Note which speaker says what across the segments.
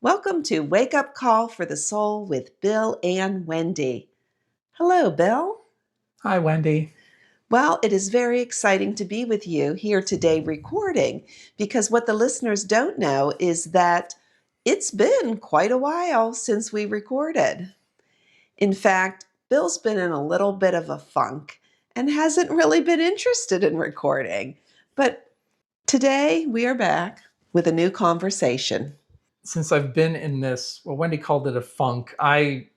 Speaker 1: Welcome to Wake Up Call for the Soul with Bill and Wendy. Hello, Bill.
Speaker 2: Hi, Wendy.
Speaker 1: Well, it is very exciting to be with you here today recording because what the listeners don't know is that it's been quite a while since we recorded. In fact, Bill's been in a little bit of a funk and hasn't really been interested in recording. But today we are back with a new conversation.
Speaker 2: Since I've been in this, well, Wendy called it a funk. I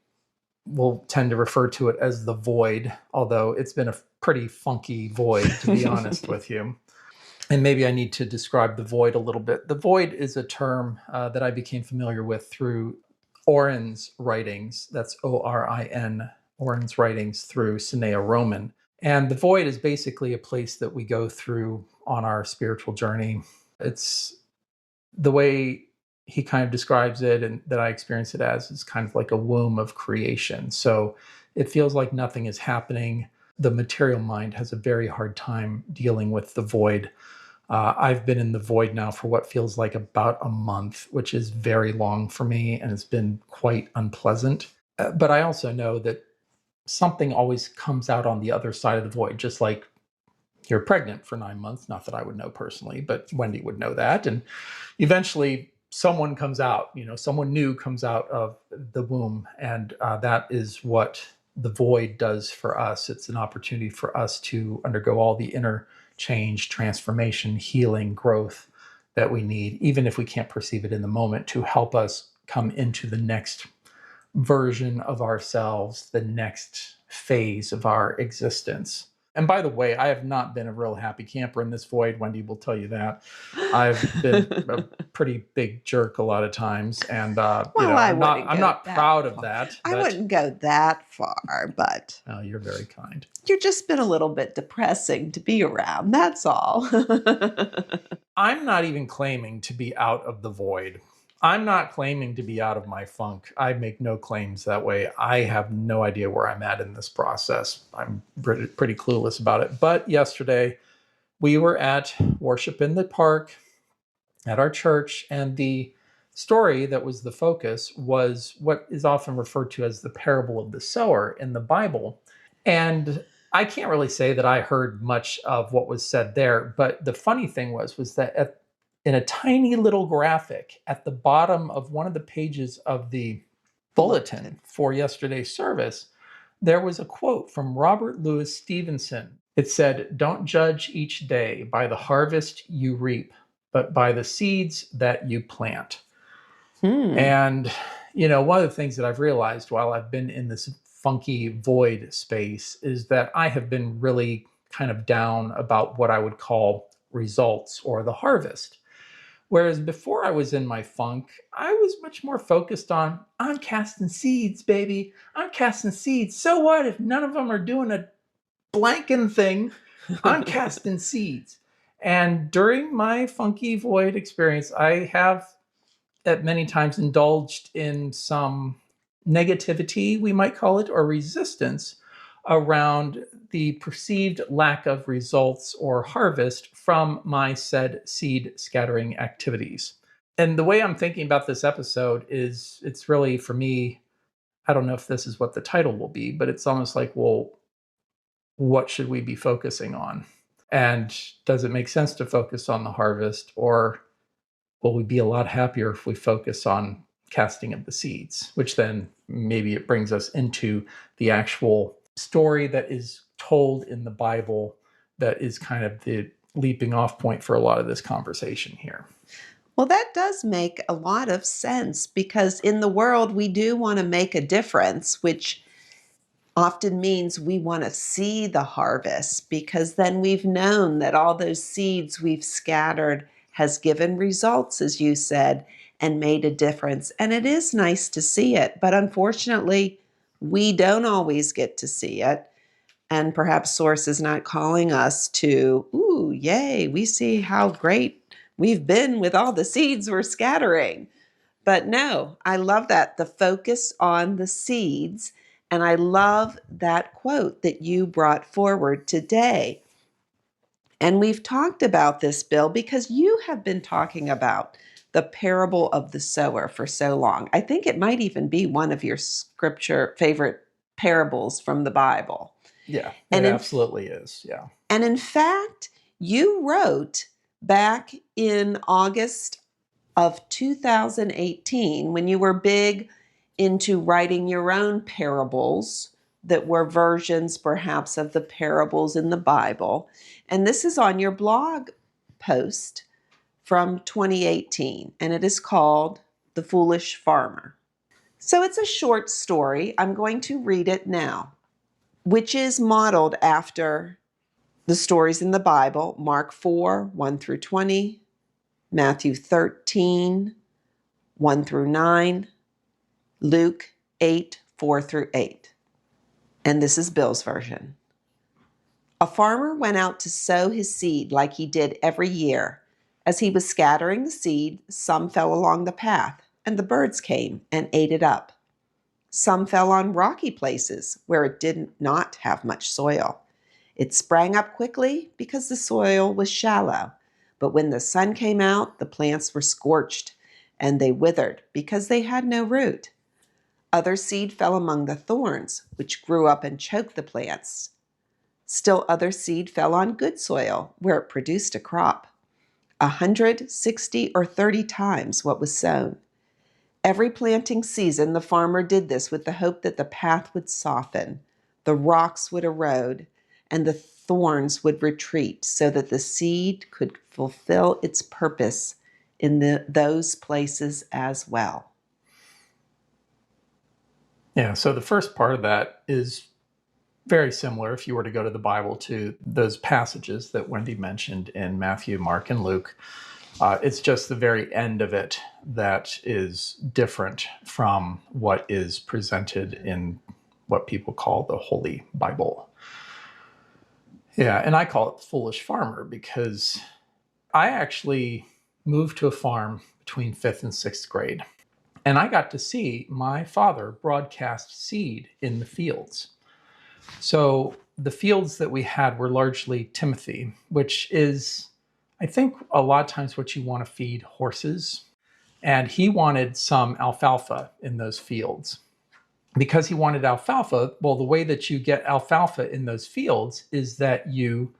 Speaker 2: will tend to refer to it as the void, although it's been a pretty funky void, to be honest with you. And maybe I need to describe the void a little bit. The void is a term that I became familiar with through Oren's writings. That's Orin, Oren's writings through Sinea Roman. And the void is basically a place that we go through on our spiritual journey. It's the way he kind of describes it and that I experience it as is kind of like a womb of creation. So it feels like nothing is happening. The material mind has a very hard time dealing with the void. I've been in the void now for what feels like about a month, which is very long for me, and it's been quite unpleasant. But I also know that something always comes out on the other side of the void, just like you're pregnant for 9 months. Not that I would know personally, but Wendy would know that. And eventually someone comes out, someone new comes out of the womb. And that is what the void does for us. It's an opportunity for us to undergo all the inner change, transformation, healing, growth that we need, even if we can't perceive it in the moment, to help us come into the next version of ourselves, the next phase of our existence. And by the way, I have not been a real happy camper in this void. Wendy will tell you that. I've been a pretty big jerk a lot of times, and I'm not proud of that.
Speaker 1: I wouldn't go that far, but
Speaker 2: you're very kind.
Speaker 1: You've just been a little bit depressing to be around. That's all.
Speaker 2: I'm not even claiming to be out of the void. I'm not claiming to be out of my funk. I make no claims that way. I have no idea where I'm at in this process. I'm pretty clueless about it. But yesterday, we were at worship in the park at our church, and the story that was the focus was what is often referred to as the parable of the sower in the Bible. And I can't really say that I heard much of what was said there, but the funny thing was that in a tiny little graphic at the bottom of one of the pages of the bulletin for yesterday's service, there was a quote from Robert Louis Stevenson. It said, "Don't judge each day by the harvest you reap, but by the seeds that you plant." And, one of the things that I've realized while I've been in this funky void space is that I have been really kind of down about what I would call results or the harvest. Whereas before I was in my funk, I was much more focused on, I'm casting seeds, baby. I'm casting seeds. So what if none of them are doing a blanking thing? I'm casting seeds. And during my funky void experience, I have at many times indulged in some negativity, we might call it, or resistance around the perceived lack of results or harvest from my said seed scattering activities. And the way I'm thinking about this episode is it's really, for me, I don't know if this is what the title will be, but it's almost like, well, what should we be focusing on? And does it make sense to focus on the harvest, or will we be a lot happier if we focus on casting of the seeds, which then maybe it brings us into the actual story that is told in the Bible that is kind of the leaping off point for a lot of this conversation here.
Speaker 1: Well, that does make a lot of sense because in the world, we do want to make a difference, which often means we want to see the harvest because then we've known that all those seeds we've scattered has given results, as you said, and made a difference. And it is nice to see it, but unfortunately, we don't always get to see it. And perhaps Source is not calling us to, ooh, yay, we see how great we've been with all the seeds we're scattering. But no, I love that, the focus on the seeds. And I love that quote that you brought forward today. And we've talked about this, Bill, because you have been talking about the parable of the sower for so long. I think it might even be one of your scripture favorite parables from the Bible.
Speaker 2: Yeah,
Speaker 1: And
Speaker 2: it
Speaker 1: in,
Speaker 2: absolutely is. Yeah.
Speaker 1: and in fact, you wrote back in August of 2018, when you were big into writing your own parables that were versions perhaps of the parables in the Bible. And this is on your blog post from 2018, and it is called The Foolish Farmer. So it's a short story. I'm going to read it now, which is modeled after the stories in the Bible: Mark 4, 1 through 20, Matthew 13, 1 through 9, Luke 8, 4 through 8. And this is Bill's version. A farmer went out to sow his seed like he did every year. As he was scattering the seed, some fell along the path, and the birds came and ate it up. Some fell on rocky places where it did not have much soil. It sprang up quickly because the soil was shallow. But when the sun came out, the plants were scorched, and they withered because they had no root. Other seed fell among the thorns, which grew up and choked the plants. Still other seed fell on good soil, where it produced a crop, 100, 60, or 30 times what was sown. Every planting season, the farmer did this with the hope that the path would soften, the rocks would erode, and the thorns would retreat so that the seed could fulfill its purpose in those places as well.
Speaker 2: Yeah, so the first part of that is very similar, if you were to go to the Bible, to those passages that Wendy mentioned in Matthew, Mark, and Luke. It's just the very end of it that is different from what is presented in what people call the Holy Bible. Yeah, and I call it the Foolish Farmer because I actually moved to a farm between 5th and 6th grade. And I got to see my father broadcast seed in the fields. So the fields that we had were largely Timothy, which is, I think, a lot of times what you want to feed horses. And he wanted some alfalfa in those fields. Because he wanted alfalfa, well, the way that you get alfalfa in those fields is that you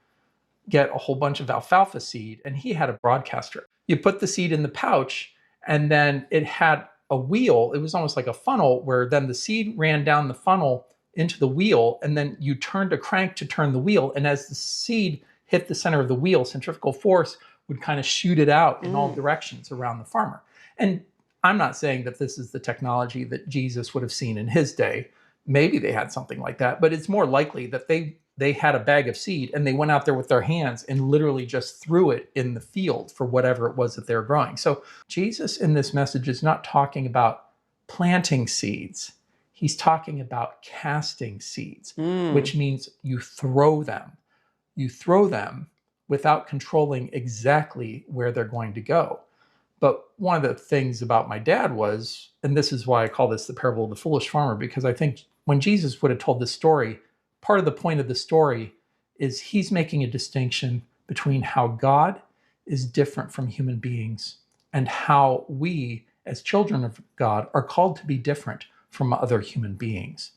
Speaker 2: get a whole bunch of alfalfa seed, and he had a broadcaster. You put the seed in the pouch, and then it had a wheel. It was almost like a funnel where then the seed ran down the funnel into the wheel, and then you turned a crank to turn the wheel. And as the seed hit the center of the wheel, centrifugal force would kind of shoot it out in all directions around the farmer. And I'm not saying that this is the technology that Jesus would have seen in his day. Maybe they had something like that, but it's more likely that they had a bag of seed and they went out there with their hands and literally just threw it in the field for whatever it was that they were growing. So Jesus in this message is not talking about planting seeds. He's talking about casting seeds, which means you throw them. You throw them without controlling exactly where they're going to go. But one of the things about my dad was, and this is why I call this the parable of the foolish farmer, because I think when Jesus would have told this story, part of the point of the story is he's making a distinction between how God is different from human beings and how we, as children of God, are called to be different from other human beings.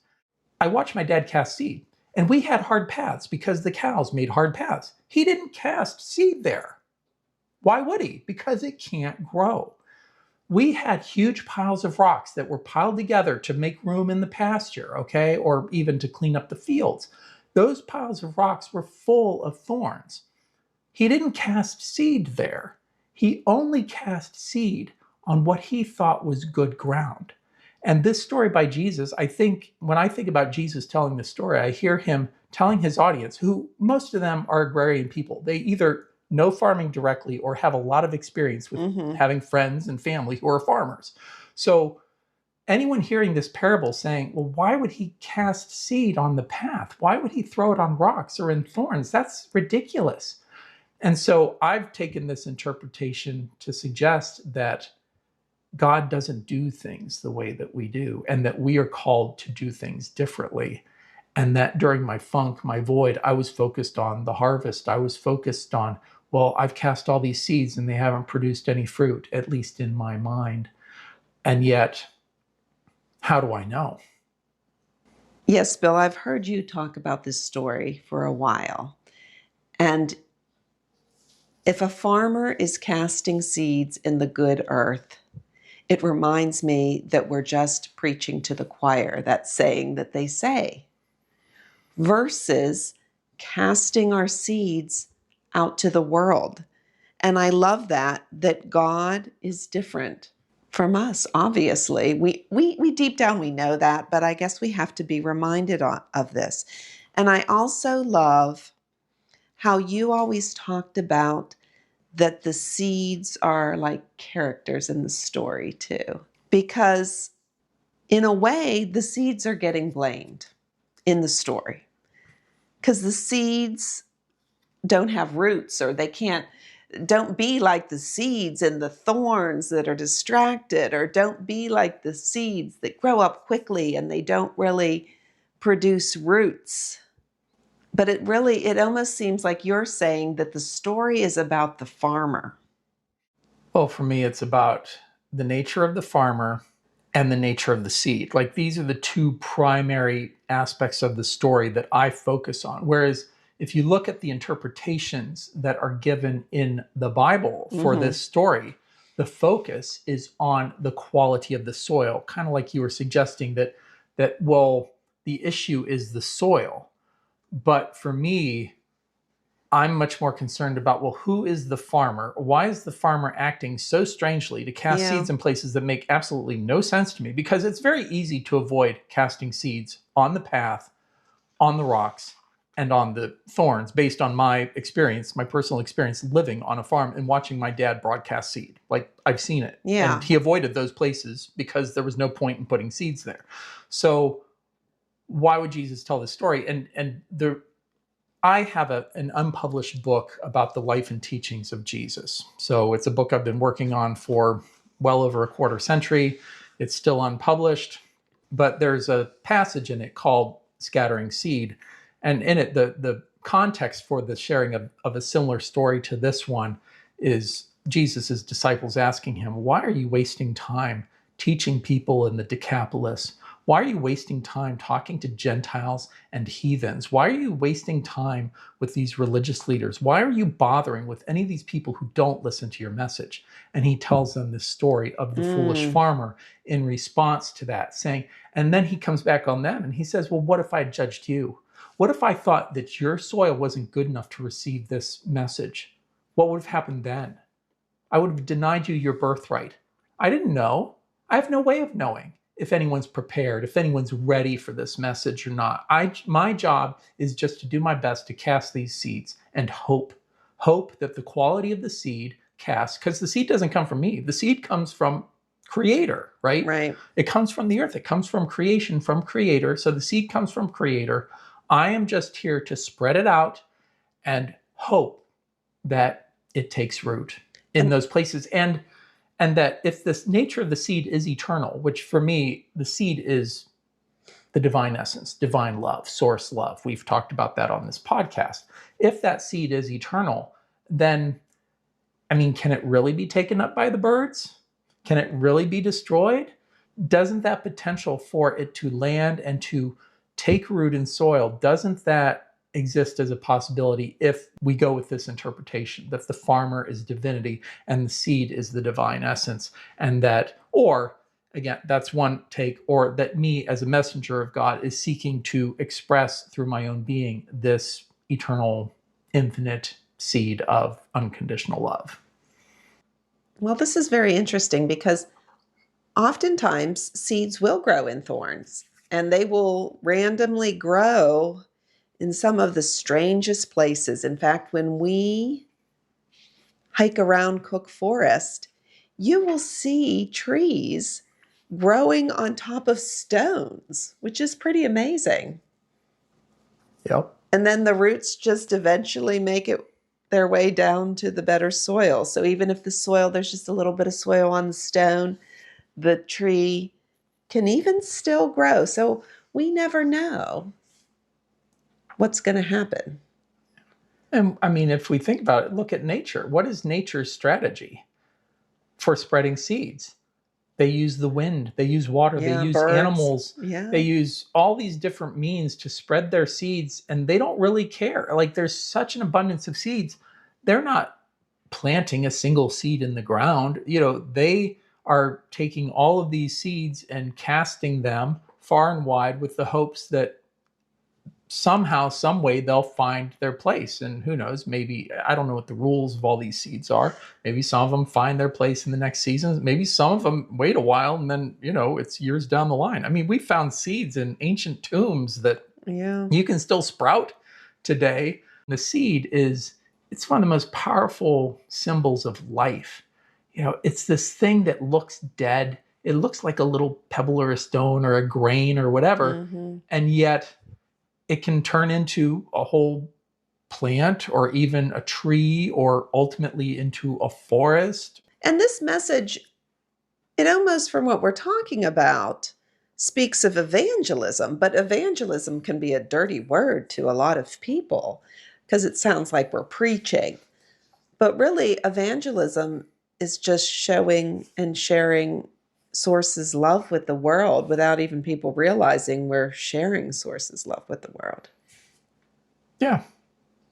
Speaker 2: I watched my dad cast seed, and we had hard paths because the cows made hard paths. He didn't cast seed there. Why would he? Because it can't grow. We had huge piles of rocks that were piled together to make room in the pasture, okay, or even to clean up the fields. Those piles of rocks were full of thorns. He didn't cast seed there. He only cast seed on what he thought was good ground. And this story by Jesus, I think, when I think about Jesus telling this story, I hear him telling his audience, who most of them are agrarian people. They either know farming directly or have a lot of experience with having friends and family who are farmers. So anyone hearing this parable saying, well, why would he cast seed on the path? Why would he throw it on rocks or in thorns? That's ridiculous. And so I've taken this interpretation to suggest that God doesn't do things the way that we do, and that we are called to do things differently. And that during my funk, my void, I was focused on the harvest. I was focused on Well, I've cast all these seeds and they haven't produced any fruit, at least in my mind. And yet, how do I know?
Speaker 1: Yes, Bill, I've heard you talk about this story for a while. And if a farmer is casting seeds in the good earth, it reminds me that we're just preaching to the choir, that saying that they say, versus casting our seeds out to the world. And I love that God is different from us, obviously. We deep down we know that, but I guess we have to be reminded of this. And I also love how you always talked about that the seeds are like characters in the story too. Because in a way, the seeds are getting blamed in the story. Because the seeds don't have roots, or don't be like the seeds and the thorns that are distracted, or don't be like the seeds that grow up quickly and they don't really produce roots. But it almost seems like you're saying that the story is about the farmer.
Speaker 2: Well, for me, it's about the nature of the farmer and the nature of the seed. Like these are the two primary aspects of the story that I focus on. Whereas if you look at the interpretations that are given in the Bible for
Speaker 1: Mm-hmm.
Speaker 2: this story, the focus is on the quality of the soil, kind of like you were suggesting that well, the issue is the soil. But for me, I'm much more concerned about, well, who is the farmer? Why is the farmer acting so strangely to cast
Speaker 1: Yeah.
Speaker 2: seeds in places that make absolutely no sense to me? Because it's very easy to avoid casting seeds on the path, on the rocks, and on the thorns based on my experience, my personal experience living on a farm and watching my dad broadcast seed. Like I've seen it. And
Speaker 1: Yeah.
Speaker 2: he avoided those places because there was no point in putting seeds there. So why would Jesus tell this story? And the I have an unpublished book about the life and teachings of Jesus. So it's a book I've been working on for well over a quarter century. It's still unpublished, but there's a passage in it called Scattering Seed. And in it, the context for the sharing of a similar story to this one is Jesus' disciples asking him, "Why are you wasting time teaching people in the Decapolis? Why are you wasting time talking to Gentiles and heathens? Why are you wasting time with these religious leaders? Why are you bothering with any of these people who don't listen to your message?" And he tells them this story of the foolish
Speaker 1: Mm.
Speaker 2: farmer in response to that, saying, and then he comes back on them and he says, well, what if I judged you? What if I thought that your soil wasn't good enough to receive this message? What would have happened then? I would have denied you your birthright. I didn't know. I have no way of knowing if anyone's prepared, if anyone's ready for this message or not. My job is just to do my best to cast these seeds and hope that the quality of the seed cast, because the seed doesn't come from me. The seed comes from creator, right?
Speaker 1: Right.
Speaker 2: It comes from the earth. It comes from creation, from creator. So the seed comes from creator. I am just here to spread it out and hope that it takes root in
Speaker 1: And
Speaker 2: those places. And that if this nature of the seed is eternal, which for me, the seed is the divine essence, divine love, source love. We've talked about that on this podcast. If that seed is eternal, then, I mean, can it really be taken up by the birds? Can it really be destroyed? Doesn't that potential for it to land and to take root in soil, doesn't that exist as a possibility if we go with this interpretation that the farmer is divinity and the seed is the divine essence? And that, or again, that's one take, or that me as a messenger of God is seeking to express through my own being this eternal, infinite seed of unconditional love.
Speaker 1: well, this is very interesting because oftentimes seeds will grow in thorns and they will randomly grow in some of the strangest places. In fact, when we hike around Cook Forest, you will see trees growing on top of stones, which is pretty amazing.
Speaker 2: Yep.
Speaker 1: And then the roots just eventually make it their way down to the better soil. So even if the soil, there's just a little bit of soil on the stone, the tree can even still grow. So we never know what's going to happen.
Speaker 2: And I mean, if we think about it, look at nature. What is nature's strategy for spreading seeds? They use the wind, they use water, they
Speaker 1: Yeah,
Speaker 2: use
Speaker 1: birds.
Speaker 2: animals,
Speaker 1: Yeah.
Speaker 2: they use all these different means to spread their seeds, and they don't really care. Like, there's such an abundance of seeds. They're not planting a single seed in the ground. They are taking all of these seeds and casting them far and wide with the hopes that somehow, some way, they'll find their place. And who knows, maybe, I don't know what the rules of all these seeds are. Maybe some of them find their place in the next season. Maybe some of them wait a while and then, it's years down the line. I mean, we found seeds in ancient tombs that
Speaker 1: Yeah.
Speaker 2: you can still sprout today. The seed it's one of the most powerful symbols of life. It's this thing that looks dead. It looks like a little pebble or a stone or a grain or whatever.
Speaker 1: Hmm.
Speaker 2: And yet it can turn into a whole plant or even a tree or ultimately into a forest.
Speaker 1: And this message, it almost from what we're talking about, speaks of evangelism, but evangelism can be a dirty word to a lot of people because it sounds like we're preaching. But really, evangelism is just showing and sharing Source's love with the world without even people realizing we're sharing Source's love with the world.
Speaker 2: Yeah.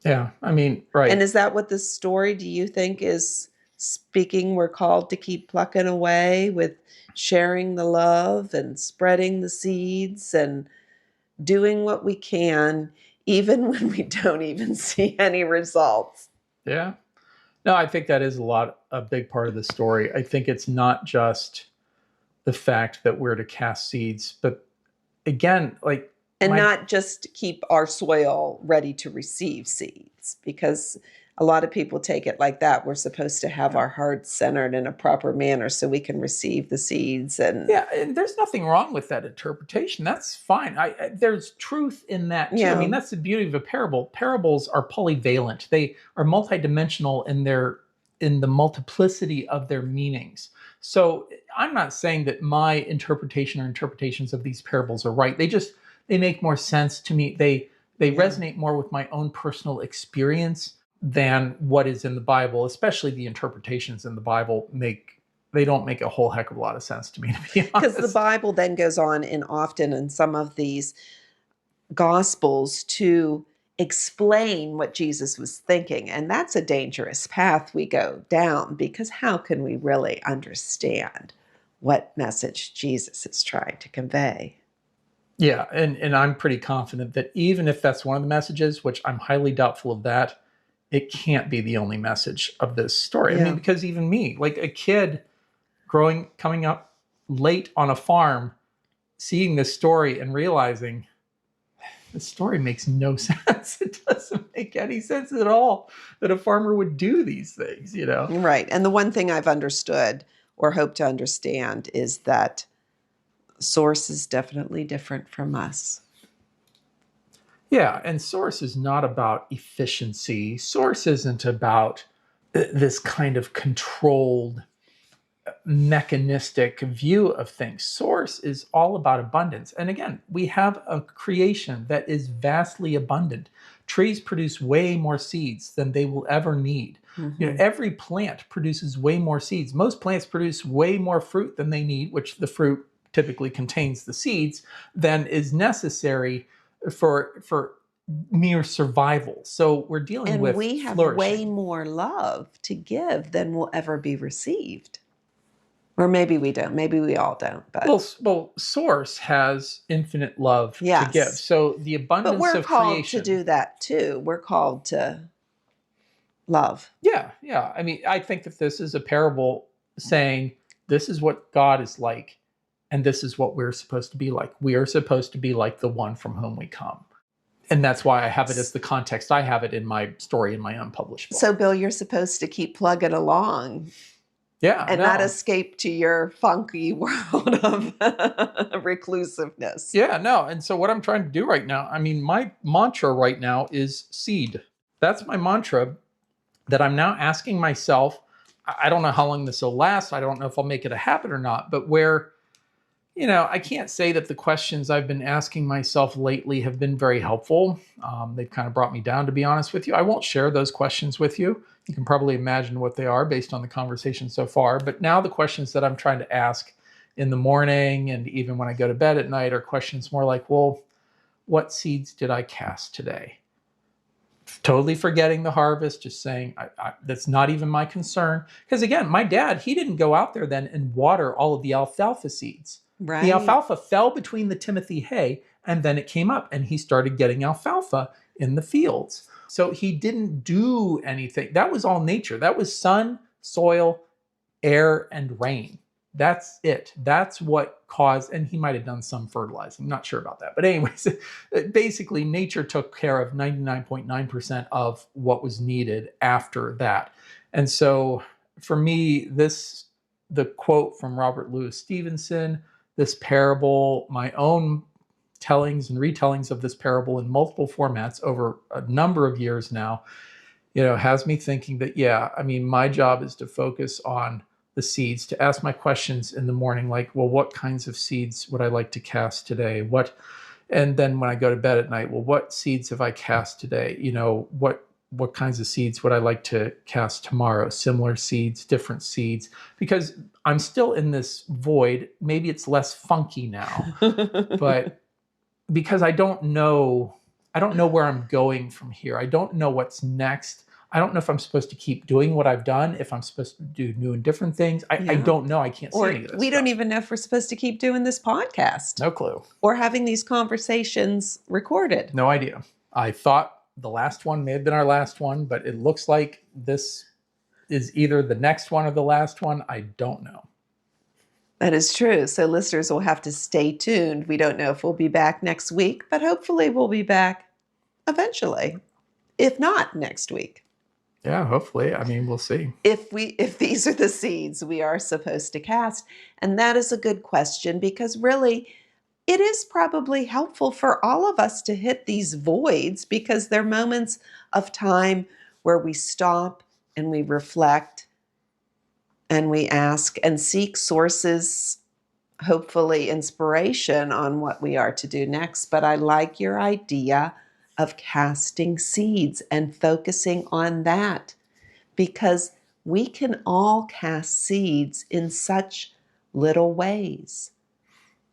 Speaker 2: Yeah. I mean,
Speaker 1: And
Speaker 2: right.
Speaker 1: is that what this story, do you think, is speaking? We're called to keep plucking away with sharing the love and spreading the seeds and doing what we can, even when we don't even see any results.
Speaker 2: Yeah. No, I think that is a big part of the story. I think it's not just the fact that we're to cast seeds, but again, like
Speaker 1: And
Speaker 2: my,
Speaker 1: not just keep our soil ready to receive seeds, because a lot of people take it like that. We're supposed to have our hearts centered in a proper manner so we can receive the seeds. And
Speaker 2: yeah, and there's nothing wrong with that interpretation. That's fine. There's truth in that too. I
Speaker 1: yeah,
Speaker 2: mean, that's the beauty of a parable. Parables are polyvalent. They are multidimensional in the multiplicity of their meanings. So I'm not saying that my interpretation or interpretations of these parables are right. They make more sense to me. They
Speaker 1: yeah.
Speaker 2: resonate more with my own personal experience than what is in the Bible. Especially the interpretations in the Bible they don't make a whole heck of a lot of sense to me, to be
Speaker 1: Because the
Speaker 2: honest.
Speaker 1: Bible then goes on and often in some of these gospels to explain what Jesus was thinking. And that's a dangerous path we go down, because how can we really understand what message Jesus is trying to convey?
Speaker 2: Yeah, and I'm pretty confident that even if that's one of the messages, which I'm highly doubtful of that, it can't be the only message of this story. I mean,
Speaker 1: Yeah.
Speaker 2: because even me, like a kid coming up late on a farm, seeing this story and realizing the story makes no sense. It doesn't make any sense at all that a farmer would do these things.
Speaker 1: Right. And the one thing I've understood or hope to understand is that Source is definitely different from us.
Speaker 2: Yeah, and Source is not about efficiency. Source isn't about this kind of controlled mechanistic view of things. Source is all about abundance. And again, we have a creation that is vastly abundant. Trees produce way more seeds than they will ever need.
Speaker 1: Mm-hmm.
Speaker 2: Every plant produces way more seeds. Most plants produce way more fruit than they need, which the fruit typically contains the seeds, than is necessary for mere survival. So we're dealing
Speaker 1: And
Speaker 2: with
Speaker 1: we have way
Speaker 2: flourishing.
Speaker 1: more love to give than will ever be received. Or maybe we don't. Maybe we all don't. But
Speaker 2: Well, Source has infinite love to give.
Speaker 1: yes.
Speaker 2: So the
Speaker 1: But
Speaker 2: abundance
Speaker 1: we're
Speaker 2: of
Speaker 1: called to
Speaker 2: creation.
Speaker 1: do that too. We're called to love.
Speaker 2: Yeah, yeah. I mean, I think that this is a parable saying this is what God is like, and this is what we're supposed to be like. We are supposed to be like the one from whom we come. And that's why I have it as the context. I have it in my story in my unpublished book.
Speaker 1: So, Bill, you're supposed to keep plugging along
Speaker 2: Yeah,
Speaker 1: and not
Speaker 2: no.
Speaker 1: escape to your funky world of reclusiveness.
Speaker 2: Yeah, no. And so what I'm trying to do right now, I mean, my mantra right now is seed. That's my mantra that I'm now asking myself. I don't know how long this will last. I don't know if I'll make it a habit or not, but where I can't say that the questions I've been asking myself lately have been very helpful. They've kind of brought me down, to be honest with you. I won't share those questions with you. You can probably imagine what they are based on the conversation so far. But now the questions that I'm trying to ask in the morning and even when I go to bed at night are questions more like, well, what seeds did I cast today? Totally forgetting the harvest, just saying that's not even my concern. Because again, my dad, he didn't go out there then and water all of the alfalfa seeds. The
Speaker 1: Right.
Speaker 2: alfalfa fell between the Timothy hay, and then it came up, and he started getting alfalfa in the fields. So he didn't do anything. That was all nature. That was sun, soil, air, and rain. That's it. That's what caused, and he might have done some fertilizing. Not sure about that. But, anyways, basically, nature took care of 99.9% of what was needed after that. And so, for me, the quote from Robert Louis Stevenson, this parable, my own tellings and retellings of this parable in multiple formats over a number of years now, has me thinking that, yeah, I mean, my job is to focus on the seeds, to ask my questions in the morning, like, well, what kinds of seeds would I like to cast today? And then when I go to bed at night, well, what seeds have I cast today? What kinds of seeds would I like to cast tomorrow? Similar seeds, different seeds, because I'm still in this void. Maybe it's less funky now, but because I don't know where I'm going from here. I don't know what's next. I don't know if I'm supposed to keep doing what I've done, if I'm supposed to do new and different things. I
Speaker 1: Yeah.
Speaker 2: don't know. I can't see
Speaker 1: Or
Speaker 2: any of this
Speaker 1: we don't
Speaker 2: stuff.
Speaker 1: even know if we're supposed to keep doing this podcast
Speaker 2: No clue.
Speaker 1: or having these conversations recorded.
Speaker 2: No idea. I thought the last one may have been our last one, but it looks like this is either the next one or the last one. I don't know.
Speaker 1: That is true. So listeners will have to stay tuned. We don't know if we'll be back next week, but hopefully we'll be back eventually. If not next week.
Speaker 2: Yeah, hopefully. I mean, we'll see.
Speaker 1: If these are the seeds we are supposed to cast. And that is a good question, because really it is probably helpful for all of us to hit these voids, because they're moments of time where we stop and we reflect and we ask and seek sources, hopefully inspiration on what we are to do next. But I like your idea of casting seeds and focusing on that, because we can all cast seeds in such little ways.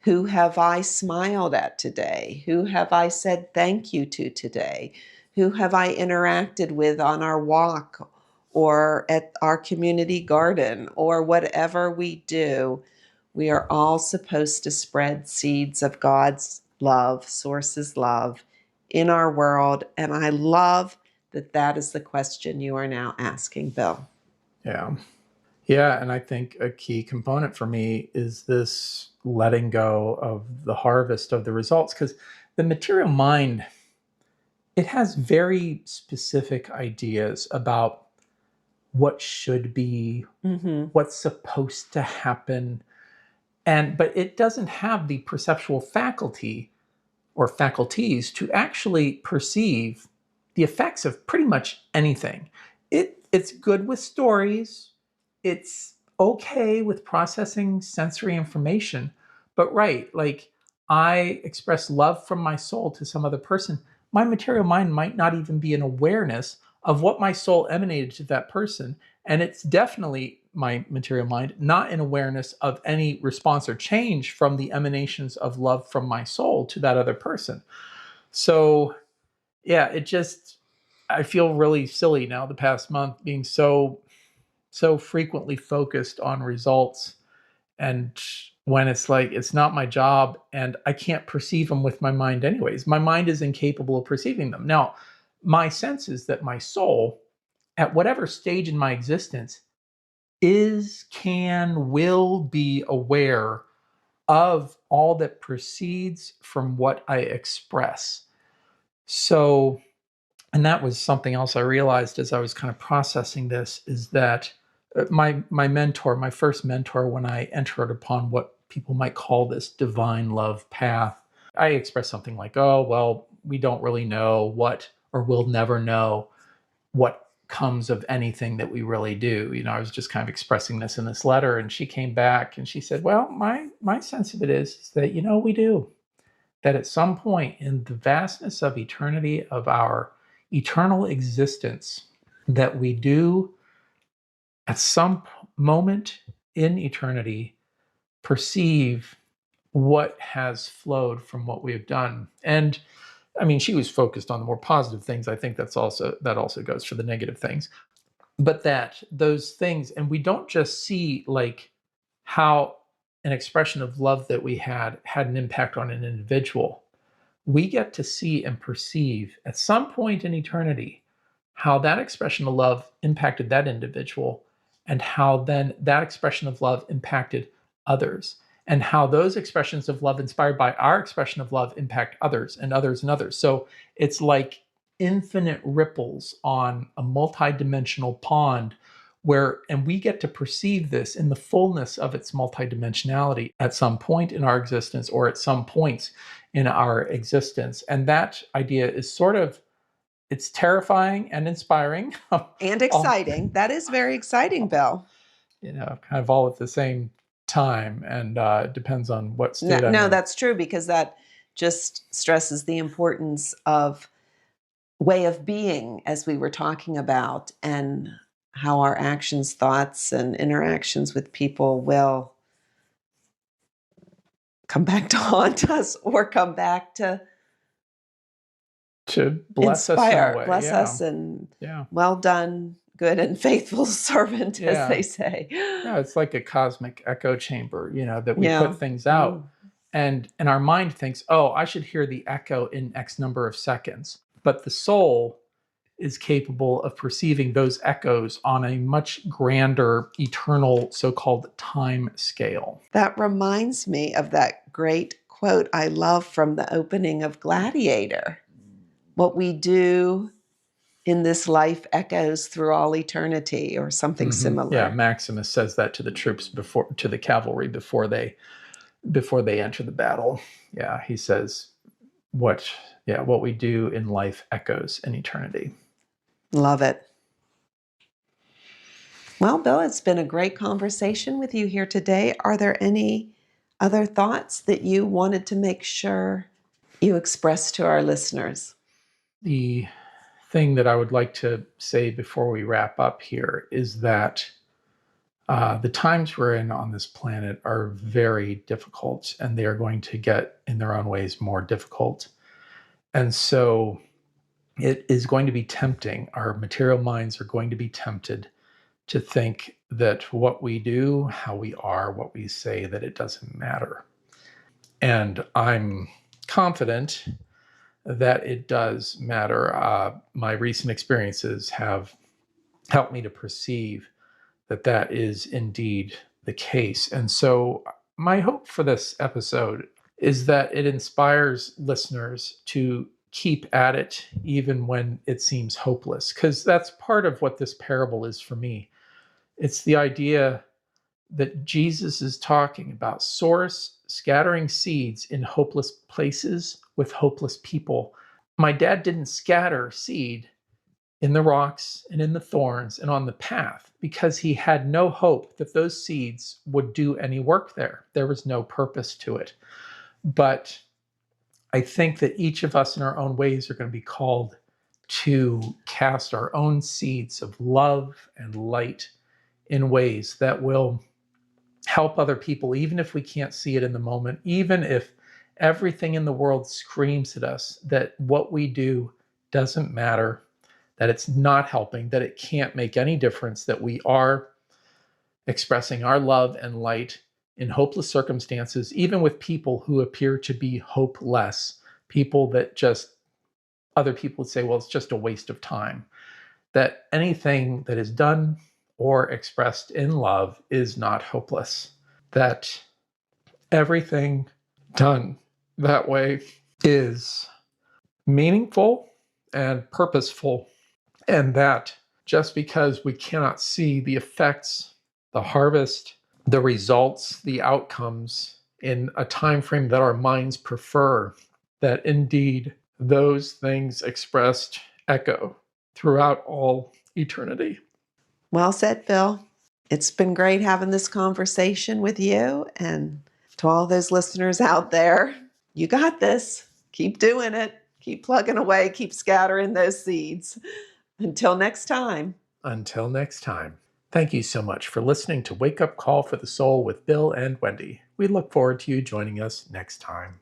Speaker 1: Who have I smiled at today? Who have I said thank you to today? Who have I interacted with on our walk or at our community garden, or whatever we do? We are all supposed to spread seeds of God's love, source's love in our world. And I love that that is the question you are now asking, Bill.
Speaker 2: Yeah. Yeah. And I think a key component for me is this letting go of the harvest of the results, because the material mind, it has very specific ideas about what should be, what's supposed to happen. But it doesn't have the perceptual faculty or faculties to actually perceive the effects of pretty much anything. It's good with stories. It's okay with processing sensory information. But right, like, I express love from my soul to some other person. My material mind might not even be an awareness of what my soul emanated to that person. And it's definitely, my material mind, not an awareness of any response or change from the emanations of love from my soul to that other person. So, yeah, I feel really silly now the past month being so frequently focused on results, and when it's like, it's not my job and I can't perceive them with my mind anyways. My mind is incapable of perceiving them. Now, my sense is that my soul, at whatever stage in my existence, will be aware of all that proceeds from what I express. So, and that was something else I realized as I was kind of processing this, is that my mentor, my first mentor, when I entered upon what people might call this divine love path, I expressed something like, oh, well, we don't really know what, or we'll never know what comes of anything that we really do. I was just kind of expressing this in this letter, and she came back and she said, well, my sense of it is that, we do. That at some point in the vastness of eternity, of our eternal existence, that we do at some moment in eternity perceive what has flowed from what we have done. And I mean, she was focused on the more positive things. I think that also goes for the negative things. But that those things, and we don't just see like how an expression of love that we had an impact on an individual. We get to see and perceive at some point in eternity how that expression of love impacted that individual, and how then that expression of love impacted others, and how those expressions of love inspired by our expression of love impact others and others and others. So it's like infinite ripples on a multidimensional pond, and we get to perceive this in the fullness of its multidimensionality at some point in our existence, or at some points in our existence. And that idea is it's terrifying and inspiring.
Speaker 1: And exciting. That is very exciting, Bill.
Speaker 2: Kind of all at the same time. And it depends on what state I'm in.
Speaker 1: That's true, because that just stresses the importance of way of being, as we were talking about, and how our actions, thoughts, and interactions with people will come back to haunt us, or come back to
Speaker 2: bless
Speaker 1: inspire,
Speaker 2: us,
Speaker 1: bless us, and well done, good and faithful servant, as they say.
Speaker 2: Yeah, it's like a cosmic echo chamber, that we put things out, and our mind thinks, oh, I should hear the echo in X number of seconds. But the soul is capable of perceiving those echoes on a much grander, eternal, so-called time scale.
Speaker 1: That reminds me of that great quote I love from the opening of Gladiator. What we do in this life echoes through all eternity, or something similar.
Speaker 2: Yeah, Maximus says that to the troops to the cavalry before they enter the battle. Yeah, he says what we do in life echoes in eternity.
Speaker 1: Love it. Well, Bill, it's been a great conversation with you here today. Are there any other thoughts that you wanted to make sure you express to our listeners?
Speaker 2: The thing that I would like to say before we wrap up here is that the times we're in on this planet are very difficult, and they are going to get, in their own ways, more difficult. And so it is going to be tempting. Our material minds are going to be tempted to think that what we do, how we are, what we say, that it doesn't matter. And I'm confident that it does matter. My recent experiences have helped me to perceive that that is indeed the case. And so my hope for this episode is that it inspires listeners to keep at it even when it seems hopeless, because that's part of what this parable is for me. It's the idea that Jesus is talking about source scattering seeds in hopeless places with hopeless people. My dad didn't scatter seed in the rocks and in the thorns and on the path because he had no hope that those seeds would do any work there. There was no purpose to it. But I think that each of us in our own ways are going to be called to cast our own seeds of love and light in ways that will help other people, even if we can't see it in the moment, even if everything in the world screams at us that what we do doesn't matter, that it's not helping, that it can't make any difference, that we are expressing our love and light in hopeless circumstances, even with people who appear to be hopeless, people that just other people would say, well, it's just a waste of time. That anything that is done or expressed in love is not hopeless. That everything done that way is meaningful and purposeful. And that just because we cannot see the effects, the harvest, the results, the outcomes in a time frame that our minds prefer, that indeed those things expressed echo throughout all eternity.
Speaker 1: Well said, Phil. It's been great having this conversation with you. And to all those listeners out there, you got this. Keep doing it. Keep plugging away. Keep scattering those seeds. Until next time.
Speaker 2: Until next time. Thank you so much for listening to Wake Up Call for the Soul with Bill and Wendy. We look forward to you joining us next time.